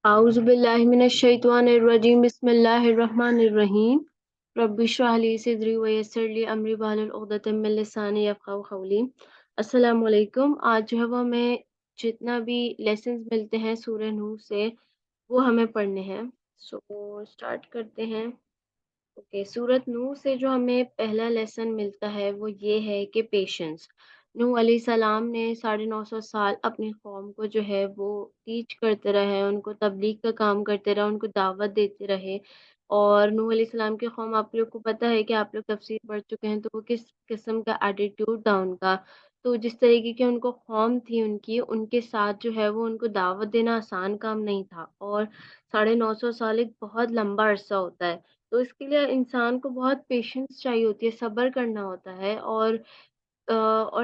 اعوذ باللہ من الشیطان الرجیم بسم اللہ الرحمن الرحیم رب اشرح لی صدری ویسر لی امری واحلل عقدۃ من لسانی یفقہوا قولی۔ السلام علیکم۔ آج جو ہے وہ ہمیں جتنا بھی لیسنز ملتے ہیں سورہ نوح سے وہ ہمیں پڑھنے ہیں۔ اسٹارٹ کرتے ہیں۔ اوکے، سورۃ نوح سے جو ہمیں پہلا لیسن ملتا ہے وہ یہ ہے کہ پیشنس۔ نوح علیہ السلام نے 950 سال اپنی قوم کو جو ہے وہ ٹیچ کرتے رہے، ان کو تبلیغ کا کام کرتے رہے، ان کو دعوت دیتے رہے۔ اور نوح علیہ السلام کی قوم، آپ لوگ کو پتہ ہے کہ آپ لوگ تفسیر پڑھ چکے ہیں، تو وہ کس قسم کا ایٹیٹیوڈ تھا ان کا۔ تو جس طریقے کی ان کو قوم تھی ان کے ساتھ جو ہے وہ ان کو دعوت دینا آسان کام نہیں تھا، اور 950 سال ایک بہت لمبا عرصہ ہوتا ہے۔ تو اس کے لیے انسان کو بہت پیشنس چاہیے ہوتی ہے، صبر کرنا ہوتا ہے، اور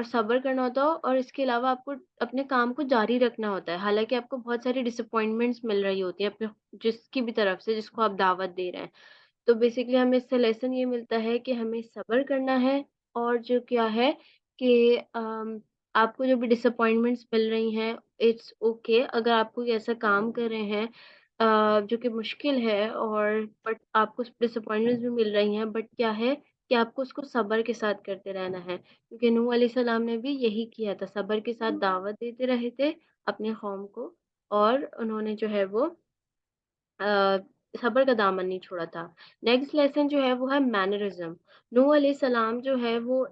صبر کرنا ہوتا ہے، اور اس کے علاوہ آپ کو اپنے کام کو جاری رکھنا ہوتا ہے، حالانکہ آپ کو بہت ساری ڈس اپوائنٹمنٹس مل رہی ہوتی ہیں اپنے جس کی بھی طرف سے، جس کو آپ دعوت دے رہے ہیں۔ تو بیسیکلی ہمیں اس سے لیسن یہ ملتا ہے کہ ہمیں صبر کرنا ہے، اور جو کیا ہے کہ آپ کو جو بھی ڈس اپوائنٹمنٹس مل رہی ہیں، اٹس اوکے اگر آپ کوئی ایسا کام کر رہے ہیں جو کہ مشکل ہے، اور بٹ آپ کو ڈس اپوائنٹمنٹس بھی مل رہی ہیں، بٹ کیا ہے کہ آپ کو اس کو صبر کے ساتھ کرتے رہنا ہے، کیونکہ نوح علیہ السلام نے بھی یہی کیا تھا، صبر کے ساتھ دعوت دیتے رہے تھے اپنے قوم کو، اور انہوں نے جو ہے وہ صبر کا دامن نہیں چھوڑا تھا۔ نیکسٹ لیسن جو ہے وہ ہے مینرزم۔ نوح علیہ السلام جو ہے وہ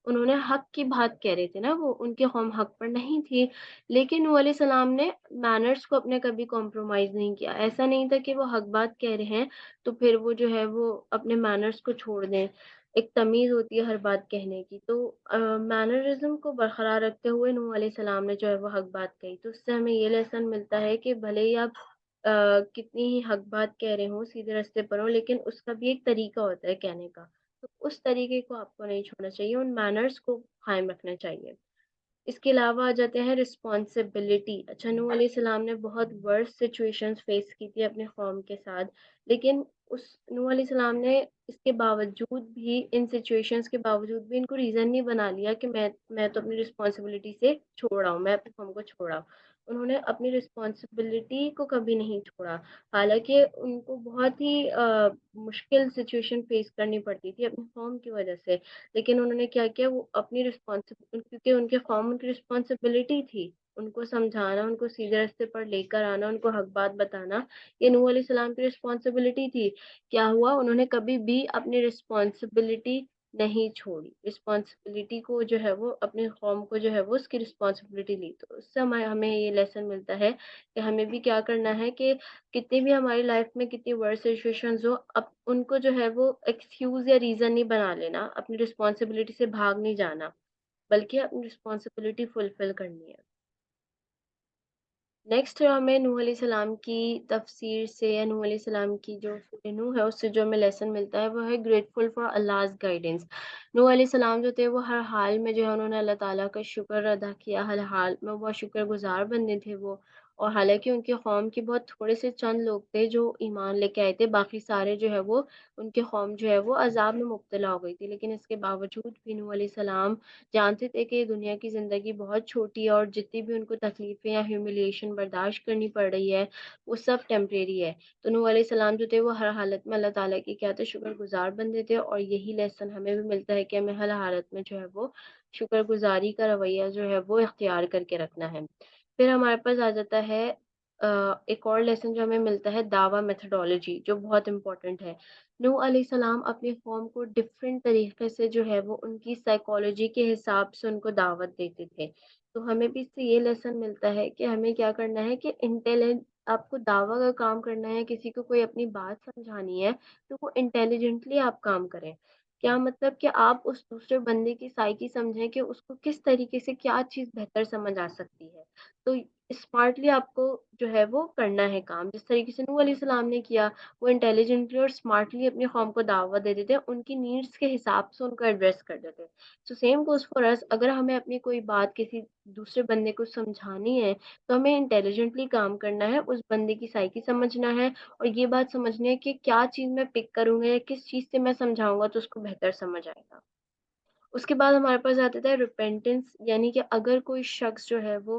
انہوں نے حق کی بات کہہ رہے تھے نا، وہ ان کے قوم حق پر نہیں تھی، لیکن نوح علیہ السلام نے مینرز کو اپنے کبھی کمپرومائز نہیں کیا۔ ایسا نہیں تھا کہ وہ حق بات کہہ رہے ہیں تو پھر وہ جو ہے وہ اپنے مینرز کو چھوڑ دیں۔ ایک تمیز ہوتی ہے ہر بات کہنے کی، تو مینرزم کو برقرار رکھتے ہوئے نوح علیہ السلام نے جو ہے وہ حق بات کہی۔ تو اس سے ہمیں یہ لیسن ملتا ہے کہ بھلے ہی آپ کتنی ہی حق بات کہہ رہے ہوں، سیدھے راستے پر ہوں، لیکن اس کا بھی ایک طریقہ ہوتا ہے کہنے کا، تو اس طریقے کو آپ کو نہیں چھوڑنا چاہیے، ان مینرز کو قائم رکھنا چاہیے۔ اس کے علاوہ آ جاتے ہیں رسپانسبلٹی۔ اچھا، نوح علیہ السلام نے بہت ورس سچویشنز فیس کی تھی اپنے قوم کے ساتھ، لیکن اس نوح علیہ السلام نے اس کے باوجود بھی، ان سچویشنز کے باوجود بھی ان کو ریزن نہیں بنا لیا کہ میں تو اپنی رسپانسبلٹی سے چھوڑا ہوں، میں اپنے قوم کو چھوڑا ہوں۔ انہوں نے اپنی رسپانسبلٹی کو کبھی نہیں چھوڑا، حالانکہ ان کو بہت ہی مشکل سچویشن فیس کرنی پڑتی تھی اپنی قوم کی وجہ سے، لیکن انہوں نے کیا کیا، وہ اپنی کیونکہ ان کے قوم ان کی رسپانسبلٹی تھی، ان کو سمجھانا، ان کو سیدھے راستے پر لے کر آنا، ان کو حق بات بتانا، یہ نوح علیہ السلام کی رسپانسبلٹی تھی۔ کیا ہوا، انہوں نے کبھی بھی اپنی رسپانسبلٹی نہیں چھوڑی، رسپانسبلٹی کو جو ہے وہ اپنی قوم کو جو ہے وہ اس کی رسپانسبلٹی لی۔ تو اس سے ہمیں یہ لیسن ملتا ہے کہ ہمیں بھی کیا کرنا ہے کہ کتنی بھی ہماری لائف میں کتنی ورس سچویشنز ہو، اب ان کو جو ہے وہ ایکسکیوز یا ریزن نہیں بنا لینا، اپنی رسپانسبلٹی سے بھاگ نہیں جانا، بلکہ اپنی رسپانسبلٹی فلفل کرنی ہے۔ نیکسٹ ہمیں نوح علیہ السلام کی تفسیر سے، یا نوح علیہ السلام کی جو سورہ نوح ہے اس سے جو ہمیں لیسن ملتا ہے وہ ہے گریٹفل فار اللہز گائیڈنس۔ نوح علیہ السلام جو تھے وہ ہر حال میں جو ہے انہوں نے اللہ تعالیٰ کا شکر ادا کیا، ہر حال میں بہت شکر گزار بندے تھے وہ، اور حالانکہ ان کے قوم کے بہت تھوڑے سے چند لوگ تھے جو ایمان لے کے آئے تھے، باقی سارے جو ہے وہ ان کے قوم جو ہے وہ عذاب میں مبتلا ہو گئی تھی، لیکن اس کے باوجود بھی نوح علیہ السلام جانتے تھے کہ دنیا کی زندگی بہت چھوٹی ہے، اور جتنی بھی ان کو تکلیفیں یا ہیوملیشن برداشت کرنی پڑ رہی ہے وہ سب ٹیمپریری ہے۔ تو نوح علیہ السلام جو تھے وہ ہر حالت میں اللہ تعالیٰ کی کیا تھے، شکر گزار بندے تھے، اور یہی لیسن ہمیں بھی ملتا ہے کہ ہمیں ہر حالت میں جو ہے وہ شکر گزاری کا رویہ جو ہے وہ اختیار کر کے رکھنا ہے۔ پھر ہمارے پاس آ جاتا ہے ایک اور لیسن جو ہمیں ملتا ہے، دعویٰ میتھڈولوجی، جو بہت امپورٹنٹ ہے۔ نوح علیہ السلام اپنی قوم کو ڈفرینٹ طریقے سے جو ہے وہ ان کی سائیکالوجی کے حساب سے ان کو دعوت دیتے تھے۔ تو ہمیں بھی اس سے یہ لیسن ملتا ہے کہ ہمیں کیا کرنا ہے کہ آپ کو دعویٰ کا کام کرنا ہے، کسی کو کوئی اپنی بات سمجھانی ہے تو وہ انٹیلیجنٹلی آپ کام کریں۔ کیا مطلب کہ آپ اس دوسرے بندے کی سائیکی سمجھیں کہ اس کو کس طریقے سے کیا چیز بہتر سمجھ آ سکتی ہے، تو اسمارٹلی آپ کو جو ہے وہ کرنا ہے کام، جس طریقے سے نوح علیہ السلام نے کیا، وہ انٹیلیجنٹلی اور اسمارٹلی اپنی قوم کو دعوت دے دیتے، ان کی نیڈس کے حساب سے ان کو ایڈریس کر دیتے۔ سو سیم گوز فار اس، اگر ہمیں اپنی کوئی بات کسی دوسرے بندے کو سمجھانی ہے تو ہمیں انٹیلیجنٹلی کام کرنا ہے، اس بندے کی سائیکی سمجھنا ہے، اور یہ بات سمجھنا ہے کہ کیا چیز میں پک کروں گا یا کس چیز سے میں سمجھاؤں گا تو اس کو بہتر سمجھ آئے گا۔ اس کے بعد ہمارے پاس آتا ہے ریپینٹنس، یعنی کہ اگر کوئی شخص جو ہے وہ